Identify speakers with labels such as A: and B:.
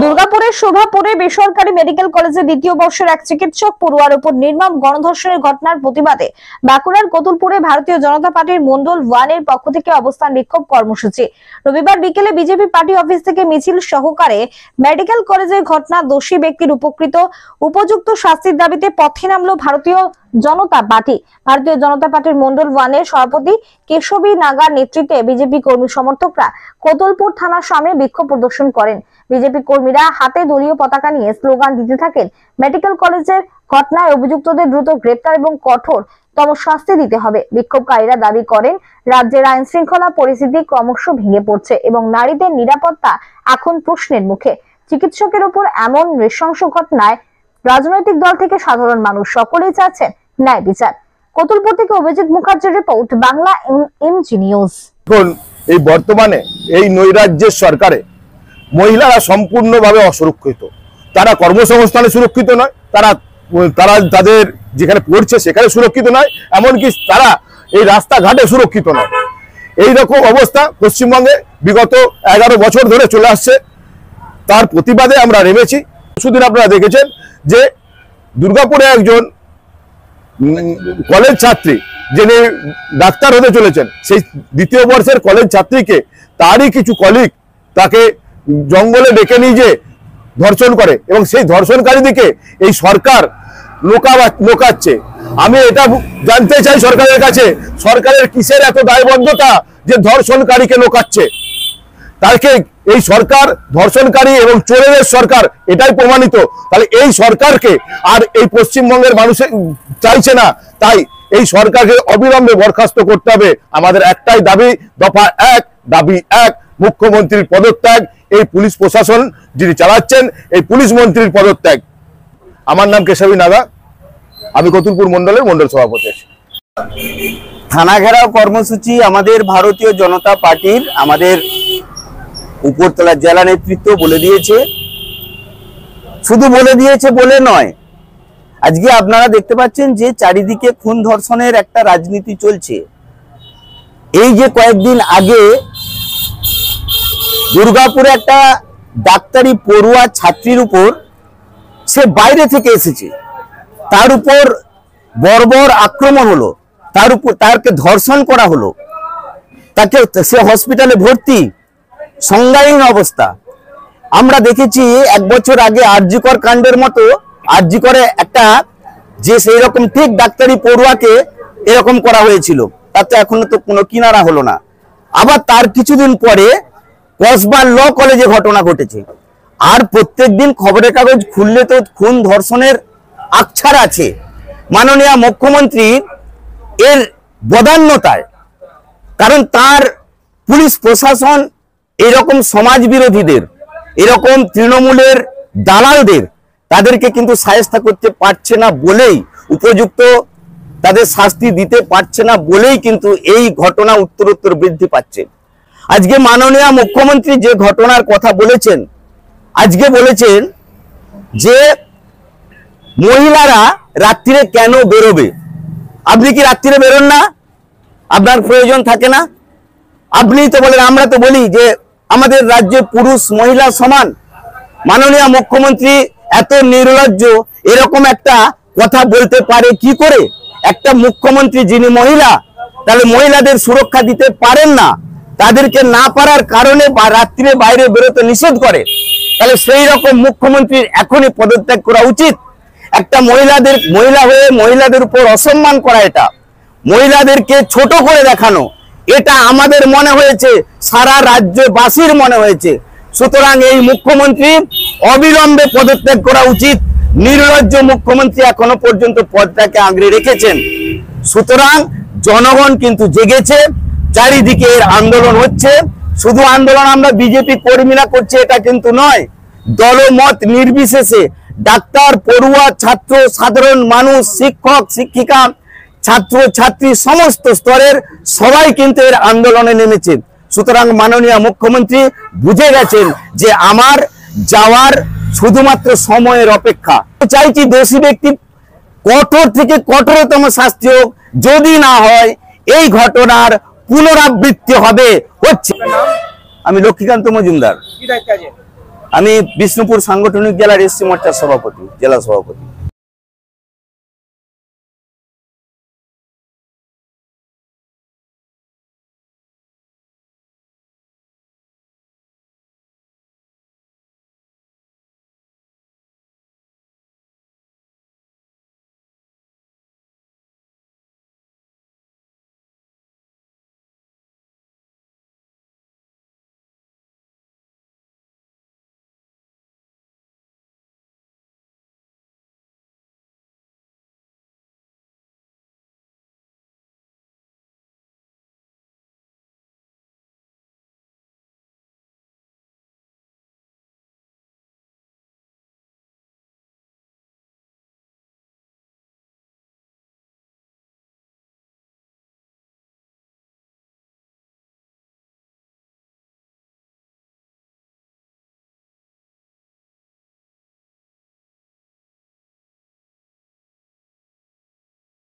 A: দুর্গাপুরের শোভাপুরে বেসরকারি মেডিকেল কলেজে দ্বিতীয় বর্ষের এক চিকিৎসক পড়ুয়ার উপর নির্মম গণধর্ষণের ঘটনার প্রতিবাদে বাঁকুড়ার কতুলপুরে ভারতীয় জনতা পার্টির মন্ডল 1 এর পক্ষ থেকে অবস্থান বিক্ষোভ কর্মসূচি। রবিবার বিকেলে বিজেপি পার্টি অফিস থেকে মিছিল সহকারে মেডিকেল কলেজের ঘটনা দোষী ব্যক্তির উপযুক্ত শাস্তির দাবিতে পথে নামলো ভারতীয় জনতা পার্টি। ভারতীয় জনতা পার্টির মন্ডল 1 এর সভাপতি কেশবী নাগার নেতৃত্বে বিজেপি কর্মী সমর্থকরা কতুলপুর থানার সামনে বিক্ষোভ প্রদর্শন করেন। বিজেপি কর্মীরা হাতে দলীয় পতাকা নিয়ে স্লোগান দিতে থাকেন। মেডিকেল কলেজের ঘটনায় অভিযুক্তদের দ্রুত গ্রেপ্তার এবং কঠোরতম শাস্তি দিতে হবে। বিক্ষোভকারীরা দাবি করেন, রাজ্যের আইন শৃঙ্খলা পরিস্থিতি ক্রমশ ভেঙে পড়ছে এবং নারীদের নিরাপত্তা এখন প্রশ্নের মুখে। চিকিৎসকের উপর এমন নৃশংস ঘটনায় রাজনৈতিক দল থেকে সাধারণ মানুষ সকলেই চাচ্ছেন ন্যায় বিচার। কতুলপুর থেকে অভিজিৎ মুখার্জির রিপোর্ট, বাংলা এমজি নিউজ।
B: এই বর্তমানে এই নৈরাজ্যের সরকারে মহিলারা সম্পূর্ণভাবে অসুরক্ষিত। তারা কর্মসংস্থানে সুরক্ষিত নয়, তারা তাদের যেখানে পড়ছে সেখানে সুরক্ষিত নয়, এমনকি তারা এই রাস্তাঘাটে সুরক্ষিত নয়। এই রকম অবস্থা পশ্চিমবঙ্গে বিগত 11 বছর ধরে চলে আসছে। তার প্রতিবাদে আমরা নেমেছি। কিছুদিন আপনারা দেখেছেন যে দুর্গাপুরে একজন কলেজ ছাত্রী যিনি ডাক্তার হতে চলেছেন, সেই দ্বিতীয় বর্ষের কলেজ ছাত্রীকে তারই কিছু কলিগ তাকে জঙ্গলে ডেকে নিয়ে যে ধর্ষণ করে এবং সেই ধর্ষণকারীদিকে এই সরকার লোকাচ্ছে। আমি এটা জানতে চাই সরকারের কাছে, সরকারের কিসের এত দায়বদ্ধতা যে ধর্ষণকারীকে লোকাচ্ছে? তাকে এই সরকার ধর্ষণকারী এবং চোরের সরকার, এটাই প্রমাণিত। তাহলে এই সরকারকে আর এই পশ্চিমবঙ্গের মানুষ চাইছে না, তাই এই সরকারকে অবিলম্বে বরখাস্ত করতে হবে। আমাদের একটাই দাবি, দফা 1, দাবি 1, মুখ্যমন্ত্রীর পদত্যাগ। এই পুলিশ প্রশাসন যিনি চালাচ্ছেন, এই পুলিশ মন্ত্রীর পদত্যাগ। আমার নাম কেশবী নাগা, আমি কতুলপুর মন্ডলের মন্ডল সভাপতি।
C: থানা ঘেরাও কর্মসূচি আমাদের ভারতীয় জনতা পার্টির আমাদের উপরতলা জেলা নেতৃত্ব বলে দিয়েছে। শুধু বলে দিয়েছে বলে নয়, আজকে আপনারা দেখতে পাচ্ছেন যে চারিদিকে খুন ধর্ষণের একটা রাজনীতি চলছে। এই যে কয়েকদিন আগে দুর্গাপুরে একটা ডাক্তারি পড়ুয়া ছাত্রীর উপর, সে বাইরে থেকে এসেছে, তার উপর বর্বর আক্রমণ হলো, তাকে ধর্ষণ করা হলো, তাকে সে হসপিটালে ভর্তি, সংজ্ঞাহীন অবস্থা। আমরা দেখেছি 1 বছর আগে আরজিকর কাণ্ডের মতো, আরজিকরে একটা যে সেই রকম ঠিক ডাক্তারি পড়ুয়াকে এরকম করা হয়েছিল, তাতে এখনো তো কোনো কিনারা হলো না। আবার তার কিছুদিন পরে কসবা ল কলেজে ঘটনা ঘটেছে। আর প্রত্যেকদিন খবরের কাগজ খুললে তো খুন ধর্ষণের আকছার আছে। মাননীয় মুখ্যমন্ত্রী এর বদান্যতায়, কারণ তার পুলিশ প্রশাসন এরকম সমাজ বিরোধীদের, এরকম তৃণমূলের দালালদের, তাদেরকে কিন্তু শায়েস্তা করতে পারছে না বলেই, উপযুক্ত তাদের শাস্তি দিতে পারছে না বলেই কিন্তু এই ঘটনা উত্তরোত্তর বৃদ্ধি পাচ্ছে। আজকে মাননীয় মুখ্যমন্ত্রী যে ঘটনার কথা বলেছেন, আজকে বলেছেন যে মহিলারা রাত্রিরে কেন বেরোবে? আপনি কি রাত্রিরে বেরোন না? আপনার প্রয়োজন থাকে না? আপনি তো বলেন, আমরা তো বলি যে আমাদের রাজ্যে পুরুষ মহিলা সমান। মাননীয় মুখ্যমন্ত্রী এত নির্লজ্জ, এরকম একটা কথা বলতে পারে কি করে? একটা মুখ্যমন্ত্রী যিনি মহিলা, তাহলে মহিলাদের সুরক্ষা দিতে পারেন না, তাদেরকে না পারার কারণে রাত্রিরে বাইরে বেরোতে নিষেধ করে, তাহলে সেই রকম মুখ্যমন্ত্রীর এখনই পদত্যাগ করা উচিত। একটা মহিলা হয়ে মহিলাদের উপর অসম্মান করা, এটা মহিলাদেরকে ছোট করে দেখানো, এটা আমাদের মনে হয়েছে, সারা রাজ্যবাসীর মনে হয়েছে। সুতরাং এই মুখ্যমন্ত্রী অবিলম্বে পদত্যাগ করা উচিত। নির্লজ্জ মুখ্যমন্ত্রী এখনো পর্যন্ত পদটাকে আঁকড়ে রেখেছেন। সুতরাং জনগণ কিন্তু জেগেছে, চারিদিকে এর আন্দোলন হচ্ছে। শুধু আন্দোলন আমরা বিজেপি কর্মীরা করছে এটা কিন্তু নয়, দলমত নির্বিশেষে ডাক্তার, পড়ুয়া, ছাত্র, সাধারণ মানুষ, শিক্ষক, শিক্ষিকা, ছাত্র ছাত্রী, সমস্ত স্তরের সবাই কিন্তু এর আন্দোলনে নেমেছে। সুতরাং মাননীয় মুখ্যমন্ত্রী বুঝে গেছেন যে আমার যাওয়ার শুধুমাত্র সময়ের অপেক্ষা। চাইছি দোষী ব্যক্তি কঠোর থেকে কঠোরতম শাস্তি হোক, যদি না হয় এই ঘটনার পুনরাবৃত্তি হবে হচ্ছে। আমি লক্ষ্মীকান্ত মজুমদার, আমি বিষ্ণুপুর সাংগঠনিক জেলার এসসি মোর্চার সভাপতি, জেলা সভাপতি।